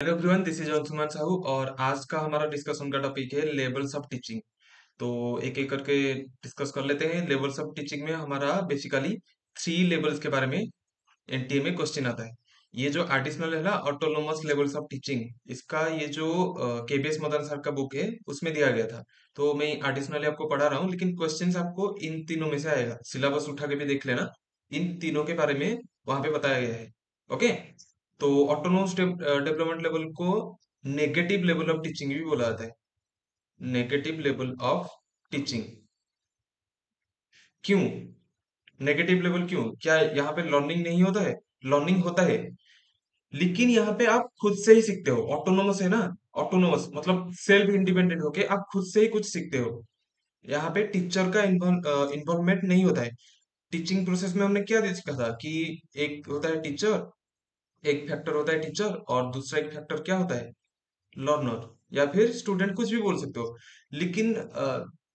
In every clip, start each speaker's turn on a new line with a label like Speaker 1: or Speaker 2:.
Speaker 1: Hello everyone, this is Anshuman Sahu और आज का हमारा डिस्कशन का टॉपिक है लेवल्स ऑफ टीचिंग। तो एक एक करके डिस्कस कर लेते हैं। लेवल्स ऑफ टीचिंग में हमारा बेसिकली 3 लेवल्स के बारे में एनटीए में क्वेश्चन आता है। ये जो आर्टिसनल है ना, ऑटोनोमस लेवल्स ऑफ टीचिंग, इसका ये जो केबीएस मदन सर का बुक है उसमें दिया गया था। तो मैं आर्टिसनली आपको पढ़ा रहा हूँ, लेकिन क्वेश्चंस आपको इन तीनों में से आएगा। सिलेबस उठा के भी देख लेना, इन तीनों के बारे में वहां पे बताया गया है। ओके। तो ऑटोनोमस डेवलपमेंट लेवल को नेगेटिव लेवल ऑफ टीचिंग भी बोला जाता है। नेगेटिव लेवल ऑफ टीचिंग क्यों? नेगेटिव लेवल क्यों? क्या यहाँ पे लर्निंग नहीं होता है? लर्निंग होता है, लेकिन यहाँ पे आप खुद से ही सीखते हो। ऑटोनोमस है ना, ऑटोनोमस मतलब सेल्फ इंडिपेंडेंट होके आप खुद से ही कुछ सीखते हो। यहाँ पे टीचर का इन्वॉल्वमेंट नहीं होता है। टीचिंग प्रोसेस में हमने क्या सीखा था कि एक होता है टीचर, एक फैक्टर होता है टीचर, और दूसरा एक फैक्टर क्या होता है? लर्नर, या फिर स्टूडेंट, कुछ भी बोल सकते हो। लेकिन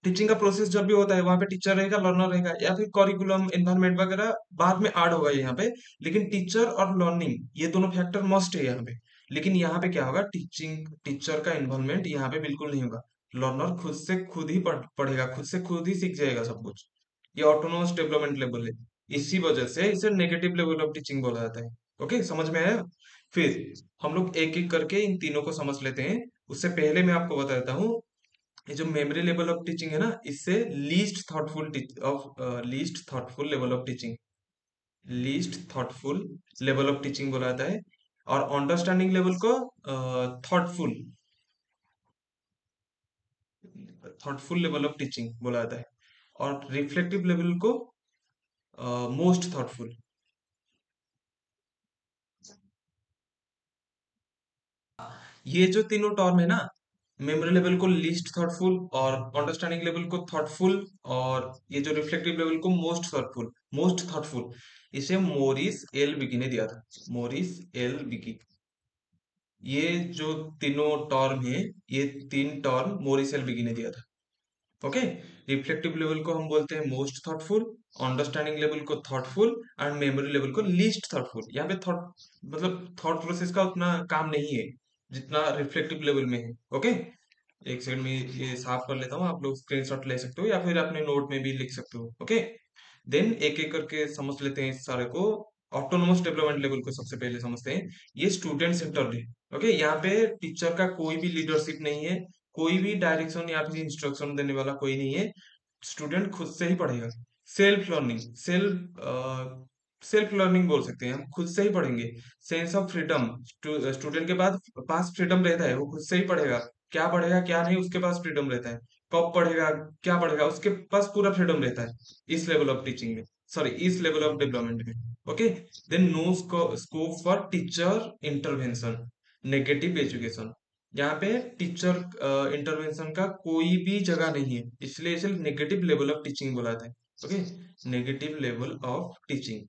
Speaker 1: टीचिंग का प्रोसेस जब भी होता है वहां पे टीचर रहेगा, लर्नर रहेगा, या फिर करिकुलम एनवायरनमेंट वगैरह बाद में ऐड होगा यहाँ पे। लेकिन टीचर और लर्निंग ये दोनों फैक्टर मस्ट है यहाँ पे। लेकिन यहाँ पे क्या होगा, टीचर का इन्वॉल्वमेंट यहाँ पे बिल्कुल नहीं होगा। लर्नर खुद से खुद ही पढ़ेगा, खुद से खुद ही सीख जाएगा सब कुछ। ये ऑटोनोमस डेवलपमेंट लेवल है। इसी वजह से इसे नेगेटिव लेवल ऑफ टीचिंग बोला जाता है। ओके, समझ में आया? फिर हम लोग एक एक करके इन तीनों को समझ लेते हैं। उससे पहले मैं आपको बता देता हूँ, ये जो मेमोरी लेवल ऑफ टीचिंग है ना, इससे least thoughtful level of teaching, least thoughtful level of teaching बोला जाता है। और अंडरस्टैंडिंग लेवल को thoughtful thoughtful level of teaching बोला जाता है। और रिफ्लेक्टिव लेवल को मोस्ट थॉटफुल। ये जो तीनों टर्म है ना, मेमोरी लेवल को लीस्ट थॉटफुल, और अंडरस्टैंडिंग लेवल को थॉटफुल, और ये जो रिफ्लेक्टिव लेवल को मोस्ट थॉटफुल, इसे मोरिस एल विकी ने दिया था। मोरिस एल विकी, ये जो तीनों टर्म है, ये तीन टर्म मोरिस एल विकी ने दिया था। ओके। रिफ्लेक्टिव लेवल को हम बोलते हैं मोस्ट थॉटफुल, अंडरस्टैंडिंग लेवल को थॉटफुल, एंड मेमोरी लेवल को लीस्ट थॉटफुल। यहाँ पे थॉट मतलब थॉट प्रोसेस का उतना काम नहीं है जितना रिफ्लेक्टिव लेवल में है। ओके। एक सेकंड में ये साफ कर लेता हूँ, आप लोग स्क्रीनशॉट ले सकते हो या फिर अपने नोट में भी लिख सकते हो। ओके। देन एक एक करके समझ लेते हैं इस सारे को। ऑटोनोमस डेवलपमेंट लेवल को सबसे पहले समझते हैं। ये स्टूडेंट सेंटर्ड है। ओके, यहाँ पे टीचर का कोई भी लीडरशिप नहीं है, कोई भी डायरेक्शन या फिर इंस्ट्रक्शन देने वाला कोई नहीं है। स्टूडेंट खुद से ही पढ़ेगा। सेल्फ लर्निंग, सेल्फ लर्निंग बोल सकते हैं, हम खुद से ही पढ़ेंगे। सेंस ऑफ फ्रीडम, स्टूडेंट के पास फ्रीडम रहता है, वो खुद से ही पढ़ेगा। क्या पढ़ेगा क्या नहीं उसके पास फ्रीडम रहता है। कब पढ़ेगा, क्या पढ़ेगा, उसके पास पूरा फ्रीडम रहता है इस लेवल ऑफ टीचिंग में, सॉरी इस लेवल ऑफ डेवलपमेंट में। Okay. Then no scope for teacher intervention, negative education. यहाँ पे टीचर इंटरवेंशन का कोई भी जगह नहीं है, इसलिए इसे नेगेटिव लेवल ऑफ टीचिंग बुलाते हैं। Okay, negative level of teaching.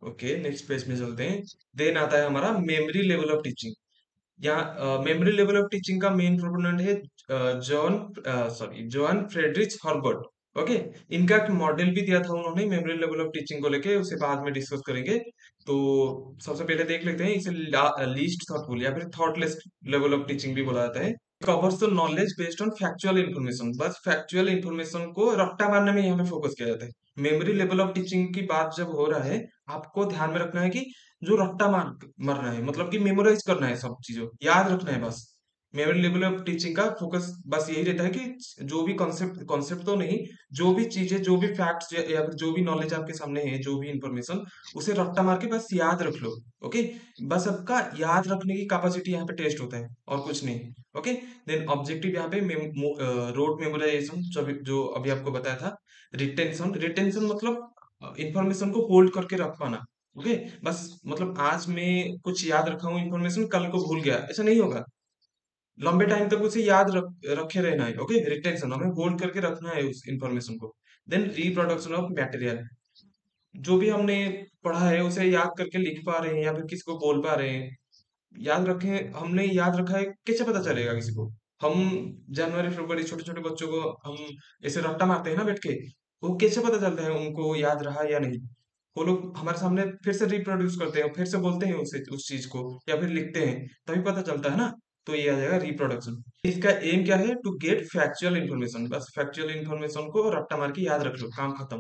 Speaker 1: Okay, next page में चलते हैं। देन आता है हमारा मेमोरी लेवल ऑफ टीचिंग। यहाँ मेमोरी लेवल ऑफ टीचिंग का मेन प्रोपोनेंट है जॉन फ्रेडरिच हर्बर्ट। ओके। इनका एक मॉडल भी दिया था उन्होंने मेमोरी लेवल ऑफ टीचिंग को लेके, उसे बाद में डिस्कस करेंगे। तो सबसे पहले देख लेते हैं इसे। लीस्ट थॉटफुल या फिर थॉटलेस लेवल ऑफ टीचिंग भी बोला जाता है। Covers the knowledge based on factual information, बस फैक्चुअल इन्फॉर्मेशन को रट्टा मारने में यहाँ पे फोकस किया जाता है। मेमोरी लेवल ऑफ टीचिंग की बात जब हो रहा है, आपको ध्यान में रखना है कि जो रट्टा मारना है, मतलब कि मेमोराइज करना है, सब चीजों याद रखना है बस। मेमोरी लेवल ऑफ टीचिंग का फोकस बस यही रहता है कि जो भी कॉन्सेप्ट कॉन्सेप्ट तो नहीं, जो भी चीजें, जो भी फैक्ट्स या फिर जो भी नॉलेज आपके सामने है, जो भी इंफॉर्मेशन, उसे रट्टा मार के बस याद रख लो। ओके। बस आपका याद रखने की कैपेसिटी यहाँ पे टेस्ट होता है, और कुछ नहीं। ओके। देन ऑब्जेक्टिव यहाँ पे रोड मेमोराइजेशन, जो अभी आपको बताया था। रिटेंशन, रिटेंशन मतलब इंफॉर्मेशन को होल्ड करके रख पाना। ओके। बस मतलब आज मैं कुछ याद रखा हूँ इंफॉर्मेशन, कल को भूल गया, ऐसा नहीं होगा। लंबे टाइम तक उसे रखे रहना है। ओके, रिटेंशन हमें होल्ड करके रखना है उस इंफॉर्मेशन को। देन रिप्रोडक्शन ऑफ मटेरियल, जो भी हमने पढ़ा है उसे याद करके लिख पा रहे हैं या फिर किसी को बोल पा रहे हैं। याद रखें, हमने याद रखा है, कैसे पता चलेगा किसी को? हम जनवरी फरवरी छोटे छोटे बच्चों को हम ऐसे रट्टा मारते हैं ना बैठ के, वो कैसे पता चलता है उनको याद रहा या नहीं? वो लोग हमारे सामने फिर से रिप्रोड्यूस करते हैं, फिर से बोलते हैं उस चीज को, या फिर लिखते हैं, तभी पता चलता है ना। तो ये आ जाएगा रिप्रोडक्शन। इसका एम क्या है? To get factual information. बस फैक्चुअल इन्फॉर्मेशन को रट्टा मार के याद रख लो, काम खत्म।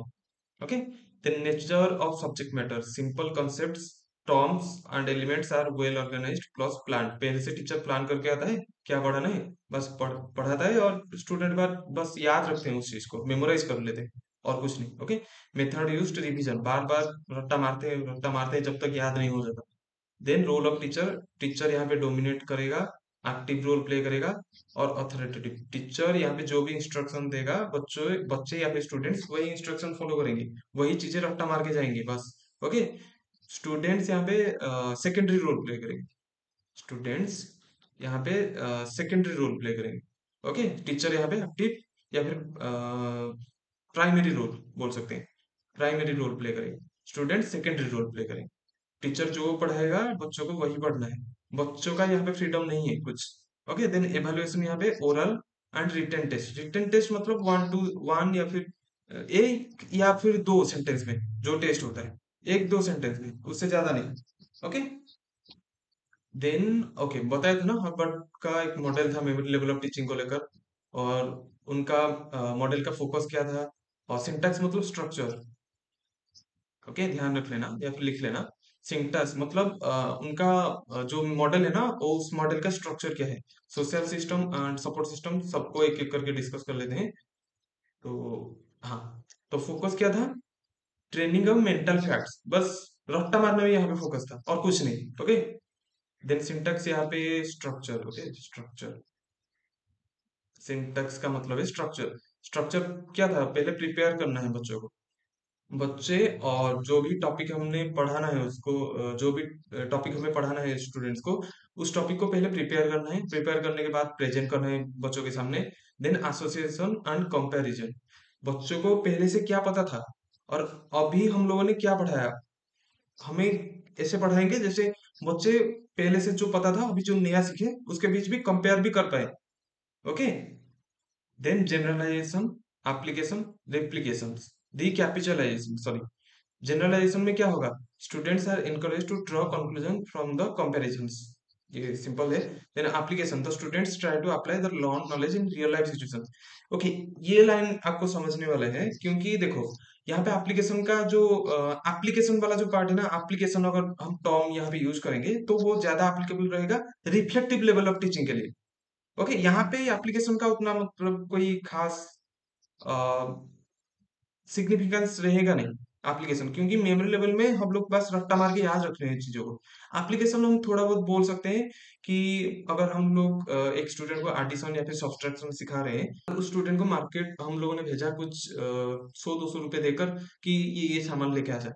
Speaker 1: Okay. The nature of subject matter, simple concepts, terms and elements are well organised plus plan. पहले से टीचर प्लान करके आता है क्या पढ़ाना है, बस पढ़ाता है, और स्टूडेंट बार बस याद रखते हैं, उस चीज को मेमोराइज कर लेते हैं, और कुछ नहीं। ओके। मेथड यूज्ड रिवीजन, बार बार रट्टा मारते हैं जब तक याद नहीं हो जाता। Then role of teacher, teacher यहाँ पे डोमिनेट करेगा, एक्टिव रोल प्ले करेगा, और अथॉरिटेटिव। टीचर यहाँ पे जो भी इंस्ट्रक्शन देगा, बच्चों बच्चे या फिर स्टूडेंट्स वही इंस्ट्रक्शन फॉलो करेंगे, वही चीजें रट्टा मार के जाएंगे बस। ओके। स्टूडेंट्स यहाँ पे सेकेंडरी रोल प्ले करेंगे। स्टूडेंट्स यहाँ पे सेकेंडरी रोल प्ले करेंगे। ओके। टीचर यहाँ पे एक्टिव या फिर प्राइमरी रोल बोल सकते हैं, प्राइमरी रोल प्ले करेंगे। स्टूडेंट सेकेंडरी रोल प्ले करेंगे। टीचर जो पढ़ाएगा बच्चों को वही पढ़ना है, बच्चों का यहाँ पे फ्रीडम नहीं है कुछ। ओके। देन एवेल्युएशन यहाँ पे oral and written test. Written test मतलब 1 to 1 या फिर एक या फिर दो सेंटेंस में जो टेस्ट होता है, एक दो सेंटेंस में, उससे ज्यादा नहीं। ओके। देन ओके, बताया था ना हार्वर्ड का एक मॉडल था मेमोरी लेवल ऑफ टीचिंग को लेकर, और उनका मॉडल का फोकस क्या था, और सिंटैक्स मतलब स्ट्रक्चर। ओके, ध्यान रख लेना या फिर लिख लेना। सिंटैक्स मतलब उनका जो मॉडल है ना, वो उस मॉडल का स्ट्रक्चर क्या है। Social system and support system, सबको एक एक करके डिस्कस कर लेते हैं। तो हाँ, तो फोकस क्या था? ट्रेनिंग ऑफ मेंटल फैक्ट्स, बस रट्टा मारने में यहाँ पे फोकस था और कुछ नहीं। ओके। देन सिंटैक्स यहाँ पे स्ट्रक्चर। ओके, स्ट्रक्चर, सिंटैक्स का मतलब है स्ट्रक्चर। स्ट्रक्चर क्या था? पहले प्रिपेयर करना है बच्चों को, बच्चे, और जो भी टॉपिक हमने पढ़ाना है उसको, जो भी टॉपिक हमें पढ़ाना है स्टूडेंट्स को, उस टॉपिक को पहले प्रिपेयर करना है। प्रिपेयर करने के बाद प्रेजेंट करना है बच्चों के सामने। देन एसोसिएशन एंड कंपैरिजन, बच्चों को पहले से क्या पता था और अभी हम लोगों ने क्या पढ़ाया, हमें ऐसे पढ़ाएंगे जैसे बच्चे पहले से जो पता था, अभी जो नया सीखे, उसके बीच भी कंपेयर भी कर पाए। Okay. Then generalization, application, replication, recapitulation, sorry. Generalization में क्या होगा? Students are encourage to draw conclusion from the comparisons, ये सिंपल है। Then application, the students try to apply the learn knowledge in real life situation. Okay, ये line आपको समझने वाला है, क्योंकि देखो यहाँ पे एप्लीकेशन का जो एप्लीकेशन वाला जो पार्ट है ना, एप्लीकेशन अगर हम टर्म यहाँ पे यूज करेंगे तो वो ज्यादा एप्लीकेबल रहेगा रिफ्लेक्टिव लेवल ऑफ टीचिंग के लिए। ओके। यहाँ पे एप्लीकेशन का उतना मतलब कोई खास सिग्निफिकेंस रहेगा नहीं एप्लीकेशन, क्योंकि मेमोरी लेवल में हम लोग बस रट्टा मार के याद रख रहे हैं चीजों को। एप्लीकेशन हम थोड़ा बहुत बोल सकते हैं कि अगर हम लोग एक स्टूडेंट को एडिशन या फिर सब्सट्रैक्शन सिखा रहे हैं, तो उस स्टूडेंट को मार्केट हम लोगों ने भेजा कुछ 100-200 रुपए देकर कि ये सामान लेके आ जाए,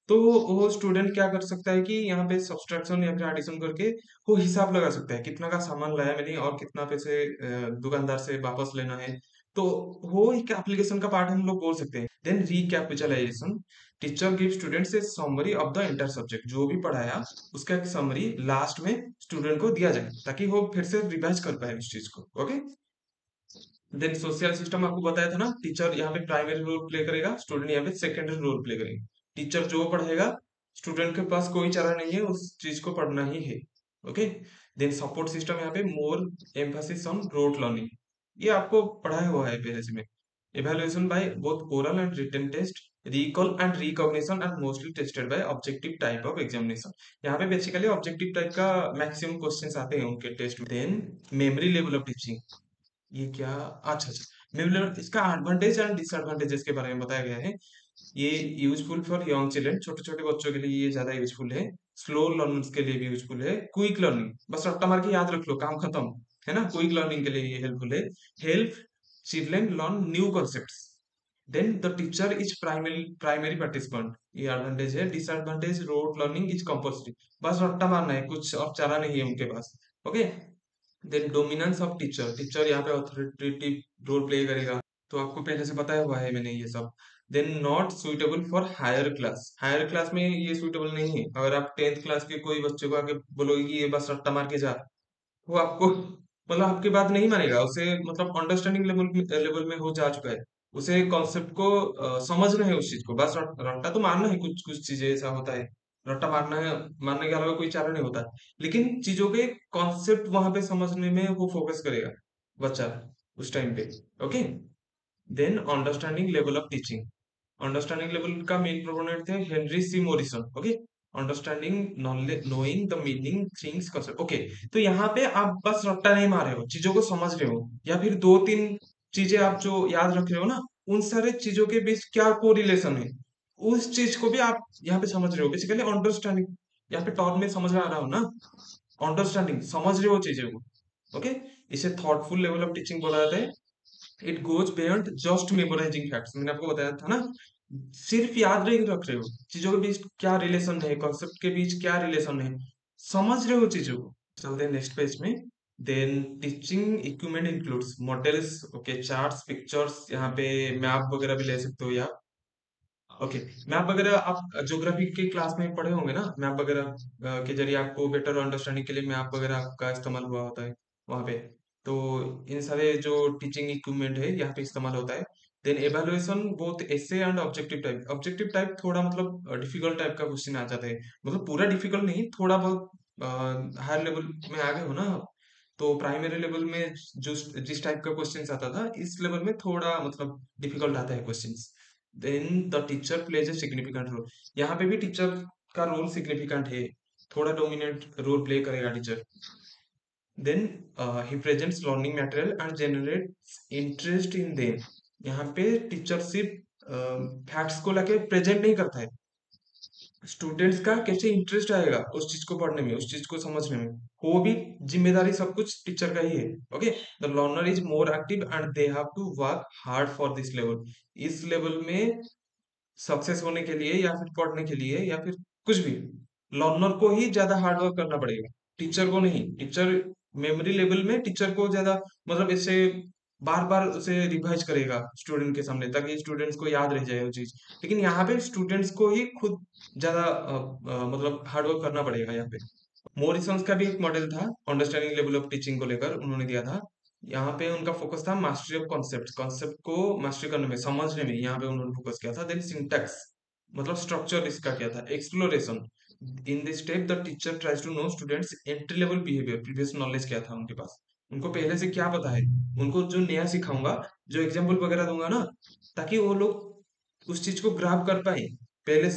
Speaker 1: तो वो स्टूडेंट क्या कर सकता है कि यहाँ पे सब्सट्रैक्शन या फिर एडिशन करके वो हिसाब लगा सकता है कितना का सामान लाया मैंने और कितना पैसे दुकानदार से वापस लेना है। तो वो एक एप्लीकेशन का पार्ट हम लोग बोल सकते हैं। Then recapitulation, teacher give students a summary of the entire subject, जो भी पढ़ाया उसका एक समरी लास्ट में स्टूडेंट को दिया जाए, ताकि वो फिर से रिवाइज कर पाए उस चीज को। ओके। देन सोशल सिस्टम आपको बताया था ना, टीचर यहाँ पे प्राइमरी रोल प्ले करेगा, स्टूडेंट यहाँ पे सेकेंडरी रोल प्ले करेंगे। टीचर जो पढ़ाएगा, स्टूडेंट के पास कोई चारा नहीं है, उस चीज को पढ़ना ही है। ओके। देन सपोर्ट सिस्टम, यहाँ पे more emphasis on rote learning, ये आपको पढ़ाया हुआ है पहले से में। Evaluation by both oral and written test, recall and recognition and mostly tested by objective type of examination. यहाँ पे बेसिकली ऑब्जेक्टिव टाइप का मैक्सिमम क्वेश्चंस आते हैं उनके टेस्ट में। Then memory level of teaching, ये क्या, अच्छा अच्छा, मेमोरी, इसका एडवांटेज एंड डिसएडवांटेजेस के बारे में बताया गया है। ये यूजफुल फॉर यंग चिल्ड्रन, छोटे छोटे बच्चों के लिए ये ज्यादा यूजफुल है। स्लो लर्नर्स के लिए भी यूजफुल है। क्विक लर्निंग, बस रट्टा मार के याद रख लो, काम खत्म, है ना। क्विक लर्निंग के लिए ये हेल्पफुल है। Help children learn new concepts. Then the teacher is primary participant, ये एडवांटेज है। Disadvantage, rote learning is compulsory, बस रट्टा मारना है, कुछ और चारा नहीं है उनके पास। Okay. Then dominance of teacher, teacher यहाँ पे ऑथोरिटेटिव रोल प्ले करेगा, तो आपको पहले से बताया हुआ है मैंने ये सब। Then not suitable for higher class, higher class में ये सुइटेबल नहीं है। अगर आप 10th क्लास के कोई बच्चे को आके बोलोगे कि ये बस रट्टा मार के जा, वो आपको मतलब आपकी बात नहीं मानेगा, उसे मतलब अंडरस्टैंडिंग लेवल में हो जा चुका है। उसे कॉन्सेप्ट को समझना है, उस चीज को बस रट्टा तो मारना है, कुछ कुछ चीजें ऐसा होता है, रट्टा मारना है, मारने के अलावा कोई चारा नहीं होता, लेकिन चीजों के कॉन्सेप्ट वहां पे समझने में वो फोकस करेगा बच्चा उस टाइम पे। Okay, then understanding level of teaching. Understanding level का मेन प्रोपोनेंट थे Henry C Morrison. Okay, understanding knowledge, knowing the meaning things concept. Okay, तो यहाँ पे आप बस रट्टा नहीं मार रहे हो, चीजों को समझ रहे हो, या फिर दो तीन चीजें आप जो याद रख रहे हो ना, उन सारे चीजों के बीच क्या कोरिलेशन है, उस चीज को भी आप यहाँ पे समझ रहे हो। बेसिकली अंडरस्टैंडिंग, यहाँ पे टॉप में समझ में आ रहा हो ना, अंडरस्टैंडिंग, समझ रहे हो चीजें को। ओके, इसे थॉटफुल लेवल ऑफ टीचिंग बोला जाता है। It goes beyond just memorising facts. मैंने आपको बताया था ना, सिर्फ याद नहीं रख रहे हो, चीजों के बीच क्या रिलेशन है, कॉन्सेप्ट के बीच क्या रिलेशन है, समझ रहे हो चीजों को। चलते हैं नेक्स्ट पेज में। Then teaching equipment includes models, okay, charts, pictures, यहाँ पे मैप वगैरह भी ले सकते हो या। ओके, मैप वगैरह आप ज्योग्राफी के क्लास में पढ़े होंगे ना, मैप वगैरह के जरिए आपको बेटर अंडरस्टैंडिंग के लिए मैप वगैरह का इस्तेमाल हुआ होता है वहाँ पे। तो इन सारे जो टीचिंग इक्विपमेंट है यहाँ पे इस्तेमाल होता है। Then evaluation both essay and objective type. Objective type थोड़ा मतलब डिफिकल्ट टाइप का क्वेश्चन आ जाता है, मतलब पूरा डिफिकल्ट नहीं, थोड़ा बहुत हायर लेवल में आ गए हो ना आप, तो प्राइमरी लेवल में जो जिस टाइप का क्वेश्चन आता था, इस लेवल में थोड़ा मतलब डिफिकल्ट आता है question. Then the teacher plays a significant role. यहाँ पे भी टीचर का रोल सिग्निफिकेंट है, थोड़ा डोमिनेंट रोल प्ले करेगा teacher. Then he presents learning material and generates interest in them. यहाँ पे टीचर सिर्फ फैक्ट्स को लेके प्रेजेंट नहीं करता है, स्टूडेंट्स का कैसे इंटरेस्ट आएगा उस चीज को पढ़ने में, उस चीज को समझने में, वो भी जिम्मेदारी सब कुछ टीचर का ही है। Okay, the learner is more active and they have to work hard for this level. इस लेवल में सक्सेस होने के लिए या फिर पढ़ने के लिए या फिर कुछ भी, लर्नर को ही ज्यादा हार्ड वर्क करना पड़ेगा, टीचर को नहीं। टीचर मेमोरी लेवल में टीचर को ज्यादा मतलब ऐसे बार बार उसे रिवाइज करेगा स्टूडेंट के सामने, ताकि स्टूडेंट्स को याद रह जाए वो चीज। लेकिन यहाँ पे स्टूडेंट्स को ही खुद ज्यादा मतलब हार्ड वर्क करना पड़ेगा यहाँ पे। मोरिसन्स का भी एक मॉडल था अंडरस्टैंडिंग लेवल ऑफ टीचिंग को लेकर, उन्होंने दिया था। यहाँ पे उनका फोकस था मास्टरी ऑफ कॉन्सेप्ट, कॉन्सेप्ट को मास्टरी करने में, समझने में, यहाँ पे उन्होंने फोकस किया था। देन सिंटैक्स, मतलब स्ट्रक्चर इसका क्या था। Exploration, in this step the teacher tries to know students entry level behaviour, previous knowledge क्या था उनके पास, उनको पहले से क्या पता है, उनको जो नया सिखाऊंगा, जो एग्जाम्पल वगैरह दूंगा ना, ताकि वो लोग उस चीज को ग्राब कर पाए, पहले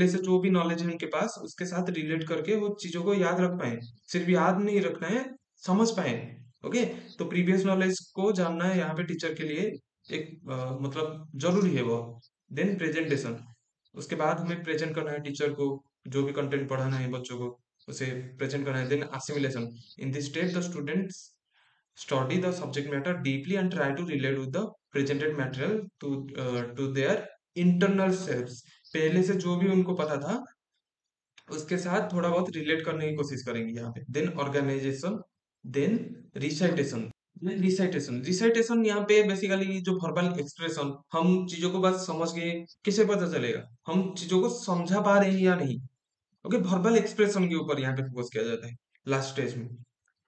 Speaker 1: से जो भी नॉलेज है उनके पास, उसके साथ रिलेट करके वो चीजों को याद रख पाए। सिर्फ याद नहीं रखना है, समझ पाए। ओके, तो प्रीवियस नॉलेज को जानना है यहाँ पे टीचर के लिए एक मतलब जरूरी है वो। देन प्रेजेंटेशन, उसके बाद हमें प्रेजेंट करना है टीचर को, जो भी कंटेंट पढ़ाना है बच्चों को उसे प्रेजेंट करना है। Then assimilation, in this step the students study the subject matter deeply and try to relate with the presented material to their internal selves। पहले से जो भी उनको पता था उसके साथ थोड़ा बहुत रिलेट करने की कोशिश करेंगे यहाँ पे। Then organisation, then recitation. Recitation यहाँ पे बेसिकली जो वर्बल एक्सप्रेशन, हम चीजों को बस समझ के कैसे पता चलेगा हम चीजों को समझा पा रहे हैं या नहीं। ओके, वर्बल एक्सप्रेशन के ऊपर यहाँ पे फोकस किया जाता है लास्ट स्टेज में,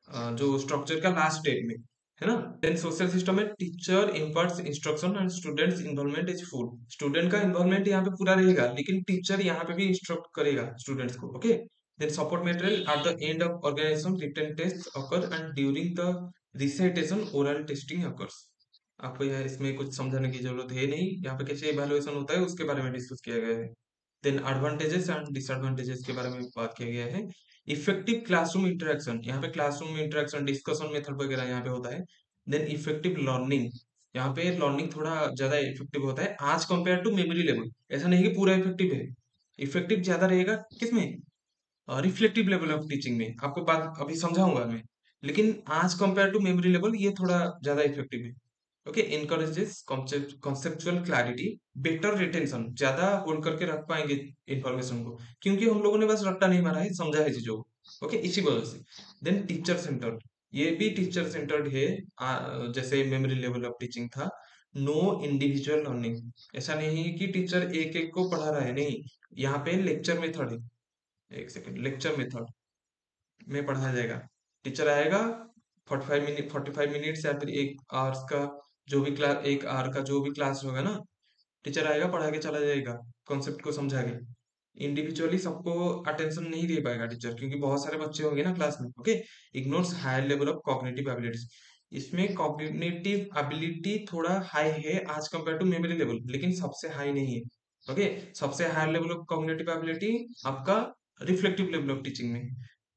Speaker 1: जो स्ट्रक्चर का लास्ट स्टेप में है ना। देन सोशल सिस्टम में teacher imparts instruction and students involvement is full. Student का इन्वॉल्वमेंट यहाँ पे पूरा रहेगा, लेकिन टीचर यहाँ पे भी इंस्ट्रक्ट करेगा स्टूडेंट्स को। Okay, then support material at the end of organisation, written test occur and during the recitation oral testing occurs. आपको यहाँ इसमें कुछ समझाने की जरूरत है नहीं, यहाँ पे कैसे इवैल्यूएशन होता है उसके बारे में डिस्कस किया गया है। देन एडवांटेजेस एंड डिसएडवांटेजेस के बारे में बात किया गया है। इफेक्टिव क्लासरूम इंटरेक्शन, यहाँ पे क्लासरूम इंटरेक्शन डिस्कशन मेथड वगैरह यहाँ पे होता है। देन इफेक्टिव लर्निंग, यहाँ पे लर्निंग थोड़ा ज्यादा इफेक्टिव होता है as compare to memory level. ऐसा नहीं कि पूरा इफेक्टिव है, इफेक्टिव ज्यादा रहेगा किसमें, रिफ्लेक्टिव लेवल ऑफ टीचिंग में, आपको बात अभी समझाऊंगा मैं। लेकिन आज कंपेयर टू मेमोरी लेवल ये थोड़ा ज्यादा इफेक्टिव है। Okay, encourages conceptual clarity, better retention, ज्यादा होल्ड करके रख पाएंगे इंफॉर्मेशन को, क्योंकि हम लोगों ने बस रट्टा नहीं मारा है, समझा है चीजों को। ओके, इसी वजह से। देन टीचर सेंटर्ड, ये भी टीचर सेंटर्ड है, जैसे मेमोरी लेवल ऑफ टीचिंग था। नो इंडिविजुअल लर्निंग, ऐसा नहीं है कि टीचर एक एक को पढ़ा रहा है, नहीं, यहाँ पे लेक्चर मेथड है। एक सेकंड, लेक्चर मेथड में पढ़ाया जाएगा। टीचर आएगा, 45 मिनट या फिर 1 आवर्स का जो भी क्लास, 1 आवर का जो भी क्लास होगा ना, टीचर आएगा पढ़ा के चला जाएगा, कॉन्सेप्ट को समझा के। इंडिविजुअली सबको अटेंशन नहीं दे पाएगा टीचर, क्योंकि बहुत सारे बच्चे होंगे ना क्लास में। Okay, ignores higher level of cognitive abilities. इसमें कॉग्निटिव एबिलिटी थोड़ा हाई है as compare to memory level, लेकिन सबसे हाई नहीं है। ओके, सबसे higher level of cognitive ability आपका रिफ्लेक्टिव लेवल ऑफ टीचिंग में।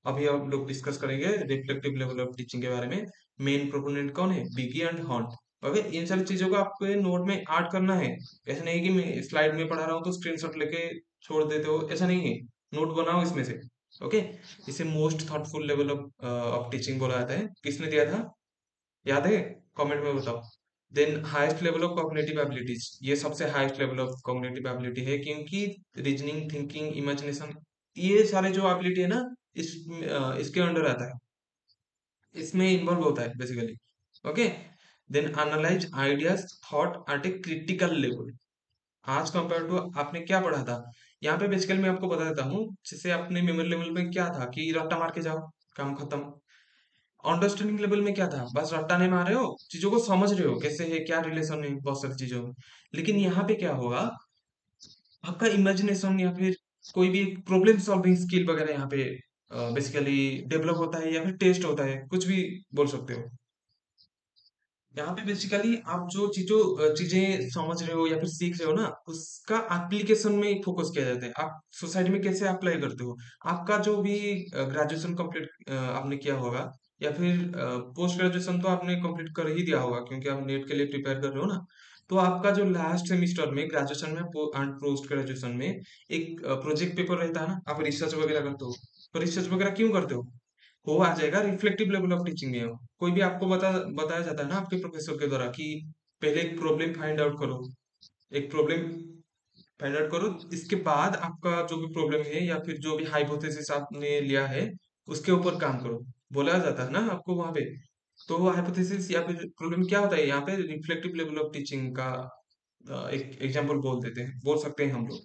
Speaker 1: अभी हम लोग डिस्कस करेंगे रिफ्लेक्टिव लेवल ऑफ टीचिंग के बारे में। मेन प्रोपोनेंट कौन है? बिगी एंड हॉन्ट। ओके, इन सारी चीजों को आपको नोट में ऐड करना है। ऐसा नहीं कि मैं स्लाइड में पढ़ा रहा हूँ तो स्क्रीनशॉट लेके छोड़ देते हो, ऐसा नहीं है। नोट बनाओ इसमें से। ओके, इसे most thoughtful level of of teaching बोला जाता है। किसने दिया था, याद है? कमेंट में बताओ। Then highest level of cognitive abilities, ये सबसे highest level of cognitive ability है, क्योंकि रीजनिंग, थिंकिंग, इमेजिनेशन, ये सारे जो एबिलिटी है ना, इसके अंडर आता है, इसमें इन्वॉल्व होता है basically. Okay, then analyse ideas thought at a critical level. As compare to आपने क्या पढ़ा था, यहाँ पे बेसिकली मैं आपको बता देता हूँ। जैसे आपने मेमोरी लेवल में क्या था कि रट्टा मार के जाओ, काम खत्म। अंडरस्टैंडिंग लेवल में क्या था, बस रट्टा नहीं मार रहे हो, चीजों को समझ रहे हो कैसे है, क्या रिलेशन है बहुत सारी चीजों में। लेकिन यहाँ पे क्या होगा, आपका इमेजिनेशन या फिर कोई भी प्रॉब्लम सॉल्विंग स्किल वगैरह यहाँ पे बेसिकली डेवलप होता है, या फिर टेस्ट होता है, कुछ भी बोल सकते हो। यहाँ पे बेसिकली आप जो चीजें समझ रहे हो या फिर सीख रहे हो ना, उसका एप्लीकेशन में फोकस किया जाता है। आप सोसाइटी में कैसे अप्लाई करते हो। आपका जो भी ग्रेजुएशन कंप्लीट आपने किया होगा, या फिर पोस्ट ग्रेजुएशन तो आपने कंप्लीट कर ही दिया होगा, क्योंकि आप नेट के लिए प्रिपेयर कर रहे हो ना। तो आपका जो लास्ट सेमिस्टर में ग्रेजुएशन में एंड पोस्ट ग्रेजुएशन में एक प्रोजेक्ट पेपर रहता है ना, आप रिसर्च वगैरह करते हो। तो रिसर्च वगैरह क्यों करते हो आ जाएगा रिफ्लेक्टिव लेवल ऑफ टीचिंग में। कोई भी आपको बताया जाता है ना आपके प्रोफेसर के द्वारा कि पहले एक प्रॉब्लम फाइंड आउट करो, एक प्रॉब्लम फाइंड आउट करो, इसके बाद आपका जो भी प्रॉब्लम है या फिर जो भी हाइपोथेसिस आपने लिया है उसके ऊपर काम करो, बोला जाता है ना आपको वहां पे। तो वो हाइपोथेसिस या फिर प्रॉब्लम क्या होता है, यहाँ पे रिफ्लेक्टिव लेवल ऑफ टीचिंग का एक एग्जांपल बोल सकते हैं हम लोग।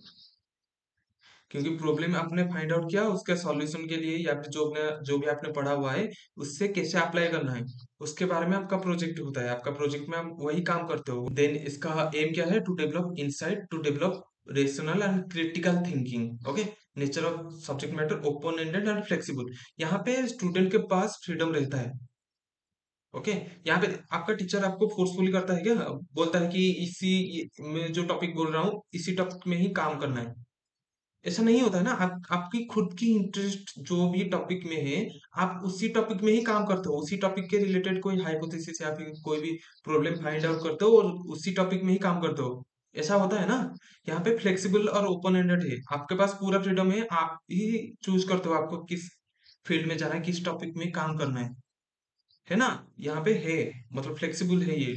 Speaker 1: क्योंकि प्रॉब्लम आपने फाइंड आउट किया, उसके सॉल्यूशन के लिए या फिर जो भी आपने पढ़ा हुआ है उससे कैसे अप्लाई करना है, उसके बारे में आपका प्रोजेक्ट होता है। आपका प्रोजेक्ट में आप वही काम करते हो। देन इसका एम क्या है, to develop insight, to develop rational and critical thinking. Okay, nature of subject matter open ended and flexible. यहाँ पे स्टूडेंट के पास फ्रीडम रहता है। ओके, यहाँ पे आपका टीचर आपको फोर्सफुली करता है क्या, बोलता है कि में जो टॉपिक बोल रहा हूँ इसी टॉपिक में ही काम करना है, ऐसा नहीं होता है ना। आपकी खुद की इंटरेस्ट जो भी टॉपिक में है, आप उसी टॉपिक में ही काम करते हो, उसी टॉपिक के रिलेटेड कोई हाइपोथेसिस या फिर कोई भी प्रॉब्लम फाइंड आउट करते हो और उसी टॉपिक में ही काम करते हो। ऐसा होता है ना। यहाँ पे फ्लेक्सिबल और ओपन एंडेड है, आपके पास पूरा फ्रीडम है, आप ही चूज करते हो आपको किस फील्ड में जाना है, किस टॉपिक में काम करना है ना। यहाँ पे है, मतलब फ्लेक्सिबल है ये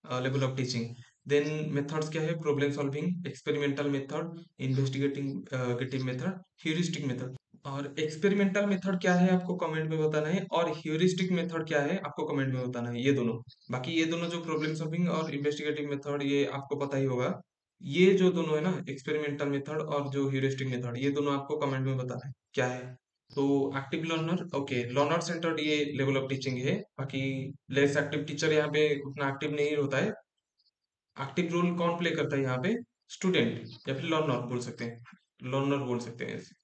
Speaker 1: level of teaching. Then methods क्या है, problem solving, experimental method, investigating गेटिव मेथड, ह्यूरिस्टिक मेथड। और एक्सपेरिमेंटल मेथड क्या है आपको कमेंट में बताना है, और ह्यूरिस्टिक मेथड क्या है आपको कमेंट में बताना है, ये दोनों। बाकी ये दोनों जो प्रॉब्लम सॉल्विंग और इन्वेस्टिगेटिव मेथड, ये आपको पता ही होगा। ये जो दोनों है ना, एक्सपेरिमेंटल मेथड और जो ह्यूरिस्टिक मेथड, ये दोनों आपको कमेंट में बताना है क्या है। तो active learner, okay, learner centred ये लेवल ऑफ टीचिंग है। बाकी लेस एक्टिव टीचर यहाँ पे उतना एक्टिव नहीं होता है। एक्टिव रोल कौन प्ले करता है यहाँ पे, स्टूडेंट या फिर लर्नर बोल सकते हैं, लर्नर बोल सकते हैं इसे,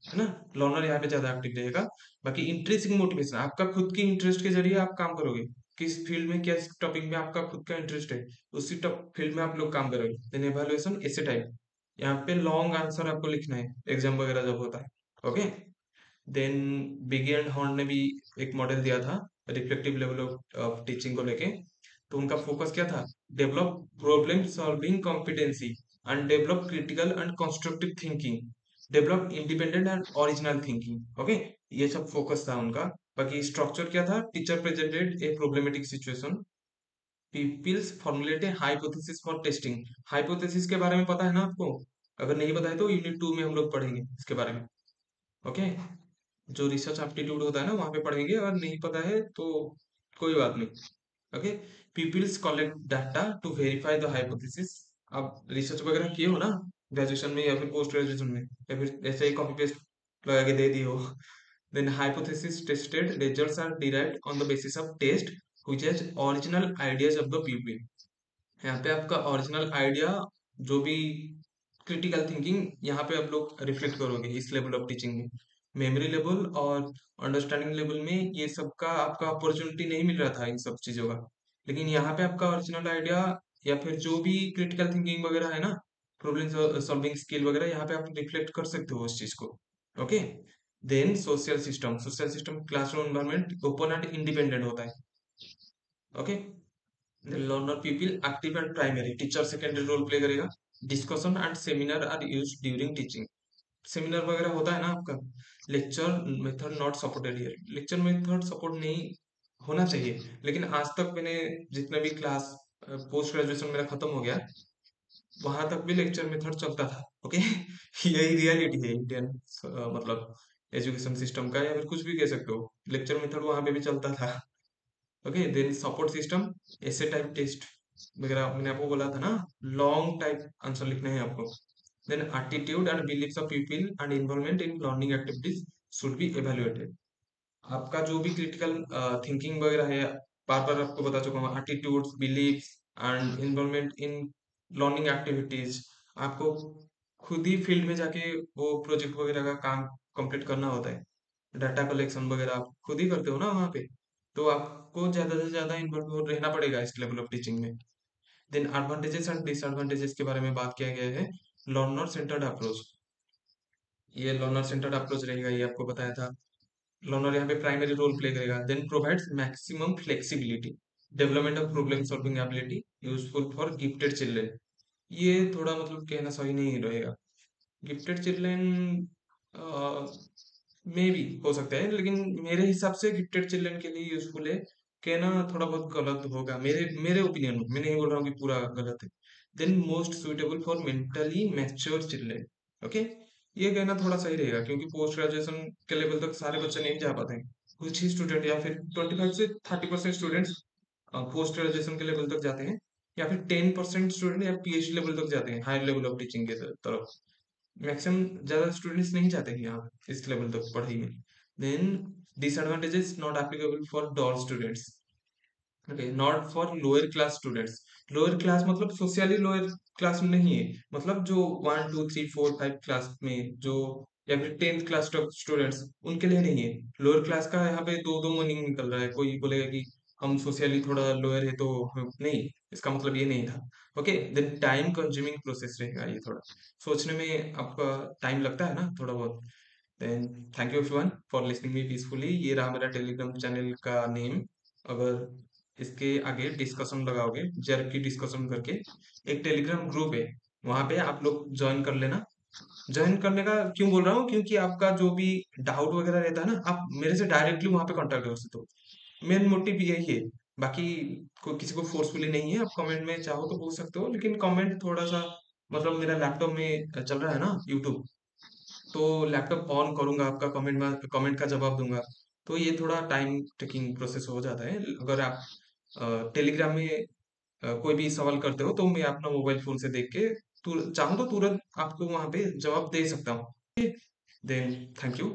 Speaker 1: है ना। लर्नर यहाँ पे ज्यादा एक्टिव रहेगा। बाकी इंटरेस्टिंग मोटिवेशन, आपका खुद की इंटरेस्ट के जरिए आप काम करोगे, किस फील्ड में किस टॉपिक में आपका खुद का इंटरेस्ट है, उसी फील्ड में आप लोग काम करोगे। देन एवेल्युएशन ऐसे टाइप, यहाँ पे लॉन्ग आंसर आपको लिखना है एग्जाम वगैरह जब होता है। ओके, देन बिगी एंड हॉर्न ने भी एक मॉडल दिया था रिफ्लेक्टिव लेवल ऑफ टीचिंग को लेके। तो उनका फोकस क्या था, develop problem solving competency and develop critical and constructive thinking, develop independent and original thinking. Okay, ये सब फोकस था उनका। बाकी स्ट्रक्चर क्या था, teacher presented a problematic situation, peoples formulate a hypothesis for testing. Hypothesis के बारे में पता है ना आपको, अगर नहीं पता है तो यूनिट 2 में हम लोग पढ़ेंगे इसके बारे में। ओके, जो रिसर्च एप्टीट्यूड होता है ना वहां पे पढ़ेंगे, अगर नहीं पता है तो कोई बात नहीं। Okay, peoples collect data to verify the hypothesis. आप रिसर्च वगैरह किए हो ना ग्रेजुएशन में या फिर पोस्ट ग्रेजुएशन में, या फिर ऐसे ही कॉपी पेस्ट लगा के दे दिए हो। Then hypothesis tested, results are derived on the basis of test, which is original ideas of the pupil। यहाँ पे आपका ओरिजिनल आइडिया, जो भी क्रिटिकल थिंकिंग, यहाँ पे आप लोग रिफ्लेक्ट करोगे इस लेवल ऑफ टीचिंग में। मेमोरी लेवल और अंडरस्टैंडिंग लेवल में ये सब का आपका अपॉर्चुनिटी नहीं मिल रहा था इन सब चीजों का, लेकिन यहाँ पे आपका ओरिजिनल आइडिया या फिर जो भी क्रिटिकल थिंकिंग वगैरह है ना, प्रॉब्लम सॉल्विंग स्किल वगैरह, यहाँ पे आप रिफ्लेक्ट कर सकते हो उस चीज को। Okay. Then social system classroom environment open and independent होता है। Okay. Learner people active and primary, teacher secondary role play करेगा। Discussion and seminar are use during teaching, seminar वगैरह होता है ना आपका। Lecture method not supported here, lecture method support नहीं होना चाहिए, लेकिन आज तक मैंने जितने भी क्लास पोस्ट ग्रेजुएशन मेरा खत्म हो गया, वहां तक भी लेक्चर मेथड चलता था। ओके। यही रियलिटी है इंडियन मतलब एजुकेशन सिस्टम का, या फिर कुछ भी कह सकते हो, लेक्चर मेथड वहां पे भी चलता था। ओके। देन सपोर्ट सिस्टम, ऐसे टाइप टेस्ट वगैरह मैंने आपको बोला था ना, लॉन्ग टाइप आंसर लिखने हैं आपको। Then attitude and beliefs of people and involvement in learning activities should be evaluated. आपका जो भी क्रिटिकल थिंकिंग वगैरह है, बार बार आपको बता चुका हूँ, attitudes, beliefs and involvement in learning activities, आपको खुद ही फील्ड में जाके वो प्रोजेक्ट वगैरह का काम कंप्लीट करना होता है। डाटा कलेक्शन वगैरह आप खुद ही करते हो ना वहाँ पे, तो आपको ज्यादा से ज्यादा इन्वॉल्व रहना पड़ेगा इस लेवल ऑफ टीचिंग में। देन एडवांटेजेस एंड डिसएडवांटेजेस के बारे में बात किया गया है। लर्नर सेंटर्ड अप्रोच, ये लर्नर सेंटर्ड अप्रोच रहेगा, ये आपको बताया था। लर्नर यहाँ पे प्राइमरी रोल प्ले करेगा। Then provides maximum flexibility, development of problem solving ability, useful for gifted children. ये थोड़ा मतलब कहना सही नहीं रहेगा। गिफ्टेड चिल्ड्रेन मे भी हो सकता है, लेकिन मेरे हिसाब से गिफ्टेड चिल्ड्रन के लिए यूजफुल है, कहना थोड़ा बहुत गलत होगा मेरे मेरे ओपिनियन में, मैं नहीं बोल रहा हूँ कि पूरा गलत है। Then most suitable for mentally mature children. Okay. ये कहना थोड़ा सही रहेगा, क्योंकि पोस्ट ग्रेजुएशन के लेवल तक सारे बच्चे नहीं जा पाते हैं। कुछ ही स्टूडेंट या फिर 25 से 30% स्टूडेंट्स पोस्ट ग्रेजुएशन के लेवल तक जाते हैं, या फिर 10% स्टूडेंट या पीएचडी लेवल तक जाते हैं, हायर लेवल ऑफ टीचिंग के तरफ। मैक्सिमम ज्यादा स्टूडेंट्स नहीं जाते हैं यहाँ इस लेवल तक पढ़ाई में। Then disadvantages not applicable for dull students. Okay, not for lower class students. Lower class मतलब सोशली लोअर क्लास में नहीं है, मतलब जो 1 2 3 4 5 क्लास में जो, या फिर 10th क्लास तक स्टूडेंट्स, उनके लिए नहीं है। लोअर क्लास का यहाँ पे दो दो मीनिंग निकल रहा है, कोई बोलेगा कि हम सोशली थोड़ा लोअर है तो नहीं, इसका मतलब ये नहीं था। Okay. Then time consuming process रहेगा, ये थोड़ा सोचने में आपका टाइम लगता है ना थोड़ा बहुत। Then thank you everyone for listening me peacefully, ये रहा मेरा टेलीग्राम चैनल का नेम। अगर इसके आगे डिस्कशन लगाओगे, जर्क की डिस्कशन करके एक टेलीग्राम ग्रुप है, वहां पे आप लोग ज्वाइन कर लेना। ज्वाइन करने का क्यों बोल रहा हूँ, क्योंकि आपका जो भी डाउट वगैरह रहता है ना, आप मेरे से डायरेक्टली वहां पे कांटेक्ट कर सकते हो। मेन मोटिव यही है, बाकी कोई किसी को फोर्सफुली नहीं है। आप कमेंट में चाहो तो पूछ सकते हो, लेकिन कमेंट थोड़ा सा, मतलब मेरा लैपटॉप में चल रहा है ना यूट्यूब, तो लैपटॉप ऑन करूंगा, आपका कमेंट का जवाब दूंगा, तो ये थोड़ा टाइम टेकिंग प्रोसेस हो जाता है। अगर आप टेलीग्राम में कोई भी सवाल करते हो, तो मैं अपना मोबाइल फोन से देख के चाहूँ तो तुरंत आपको वहां पे जवाब दे सकता हूँ। Then thank you.